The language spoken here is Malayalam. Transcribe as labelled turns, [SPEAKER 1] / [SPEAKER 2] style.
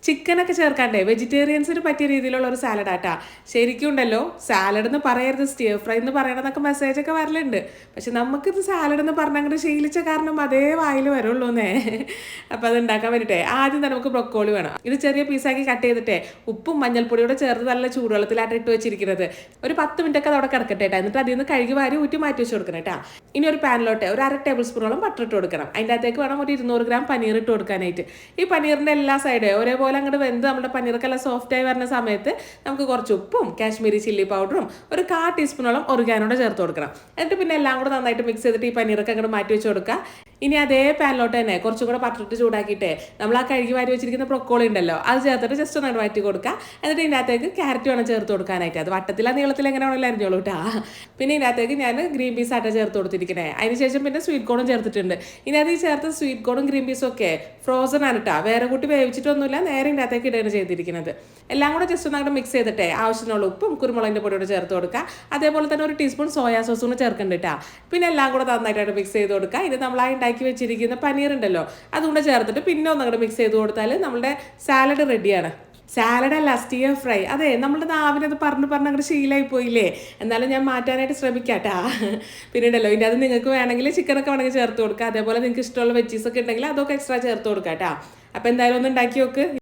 [SPEAKER 1] ചിക്കനൊക്കെ ചേർക്കാണ്ടേ വെജിറ്റേറിയൻസിന് പറ്റിയ രീതിയിലുള്ള ഒരു സാലഡ് ആട്ടാ. ശരിക്കും ഉണ്ടല്ലോ, സാലഡ് എന്ന് പറയരുത്, സ്റ്റിയർ ഫ്രൈ എന്ന് പറയണമെന്നൊക്കെ മെസ്സേജൊക്കെ വരലുണ്ട്. പക്ഷെ നമുക്കിത് സാലഡ് എന്ന് പറഞ്ഞാൽ അങ്ങോട്ട് ശീലിച്ച കാരണം അതേ വായിൽ വരുള്ളൂന്നേ. അപ്പം അത് ഉണ്ടാക്കാൻ വേണ്ടിയിട്ടേ ആദ്യം തന്നെ നമുക്ക് ബ്രൊക്കോളി വേണം. ഇത് ചെറിയ പീസാക്കി കട്ട് ചെയ്തിട്ടേ ഉപ്പും മഞ്ഞൾപ്പൊടിയോടെ ചേർത്ത് നല്ല ചൂടുവെള്ളത്തിലായിട്ട് ഇട്ട് വെച്ചിരിക്കുന്നത് ഒരു 10 മിനിറ്റ് ഒക്കെ അവിടെ കിടക്കട്ടെ കേട്ടോ. എന്നിട്ട് അതിൽ നിന്ന് കഴുകി വാരി ഊറ്റി മാറ്റി വെച്ച് കൊടുക്കണം കേട്ടോ. ഇനി ഒരു പാനിലോട്ടെ ഒരു 1/2 ടേബിൾ സ്പൂണോളം ബട്ടർ ഇട്ട് കൊടുക്കണം. അതിൻ്റെ അകത്തേക്ക് വേണം ഒരു 200 ഗ്രാം പനീർ ഇട്ട് കൊടുക്കാനായിട്ട്. ഈ പനീറിൻ്റെ എല്ലാ സൈഡും ഒരേപോലെ അങ്ങോട്ട് വെന്ത് നമ്മുടെ പനീറൊക്കെ എല്ലാം സോഫ്റ്റായി വരുന്ന സമയത്ത് നമുക്ക് കുറച്ച് ഉപ്പും കാശ്മീരി ചില്ലി പൗഡറും ഒരു 1/4 ടീസ്പൂണോളം ഒറിഗാനോടെ ചേർത്ത് കൊടുക്കണം. എന്നിട്ട് പിന്നെ എല്ലാം കൂടെ നന്നായിട്ട് മിക്സ് ചെയ്തിട്ട് ഈ പനീറൊക്കെ അങ്ങോട്ട് മാറ്റി വെച്ച് കൊടുക്കുക. ഇനി അതേ പാനിലോട്ട് തന്നെ കുറച്ചും കൂടെ പട്ടിട്ട് ചൂടാക്കിയിട്ട് നമ്മൾ ആ കഴുകി വാരി വെച്ചിരിക്കുന്ന ബ്രൊക്കോളി ഉണ്ടല്ലോ അത് ചേർത്തിട്ട് ജസ്റ്റ് ഒന്ന് മാറ്റി കൊടുക്കുക. എന്നിട്ട് ഇതിനകത്തേക്ക് ക്യാരറ്റ് വേണം ചേർത്ത് കൊടുക്കാനായിട്ട്. അത് വട്ടത്തില നീളത്തിൽ എങ്ങനെ വേണമെങ്കിലും അരിഞ്ഞോളൂ കേട്ടോ. പിന്നെ ഇതിനകത്തേക്ക് ഞാൻ ഗ്രീൻ പീസ് ആയിട്ട് ചേർത്ത് കൊടുത്തിരിക്കണേ. അതിനുശേഷം പിന്നെ സ്വീറ്റ് കോണും ചേർത്തിട്ടുണ്ട്. ഇനി അത് ഈ ചേർത്ത് സ്വീറ്റ് കോണും ഗ്രീൻ പീസും ഒക്കെ ഫ്രോസൺ ആണ് കേട്ടോ. വേറെ കൂട്ടി വേവിച്ചിട്ടൊന്നുമില്ല, നേരെ ഇതിനകത്തേക്ക് ഇടുകയാണ് ചെയ്തിരിക്കുന്നത്. എല്ലാം കൂടെ ജസ്റ്റ് ഒന്ന് അങ്ങോട്ട് മിക്സ് ചെയ്തിട്ടേ ആവശ്യത്തിനുള്ള ഉപ്പും കുരുമുളകിൻ്റെ പൊടിയോട് ചേർത്ത് കൊടുക്കുക. അതേപോലെ തന്നെ ഒരു ടീസ്പൂൺ സോയാ സോസും കൂടെ ചേർക്കണ്ട കേട്ടോ. പിന്നെ എല്ലാം കൂടെ നന്നായിട്ട് മിക്സ് ചെയ്ത് കൊടുക്കുക. ഇത് നമ്മൾ ഉണ്ടാക്കി വെച്ചിരിക്കുന്ന പനീർ ഉണ്ടല്ലോ അതുകൊണ്ട് ചേർത്തിട്ട് പിന്നെ ഒന്നങ്ങോട്ട് മിക്സ് ചെയ്ത് കൊടുത്താൽ നമ്മുടെ സാലഡ് റെഡിയാണ്. സാലഡ് അല്ല, സ്റ്റിയർ ഫ്രൈ. അതെ, നമ്മുടെ നാവിനത് പറഞ്ഞ് അങ്ങോട്ട് ശീലമായി പോയില്ലേ. എന്നാലും ഞാൻ മാറ്റാനായിട്ട് ശ്രമിക്കാട്ടാ. പിന്നെ ഉണ്ടല്ലോ ഇതിൻ്റെ അത് നിങ്ങൾക്ക് വേണമെങ്കിൽ ചിക്കനൊക്കെ വേണമെങ്കിൽ ചേർത്ത് കൊടുക്കുക. അതേപോലെ നിങ്ങൾക്ക് ഇഷ്ടമുള്ള വെജീസൊക്കെ ഉണ്ടെങ്കിൽ അതൊക്കെ എക്സ്ട്രാ ചേർത്ത് കൊടുക്കാം കേട്ടോ. അപ്പോൾ എന്തായാലും ഒന്ന് ഉണ്ടാക്കി നോക്ക്.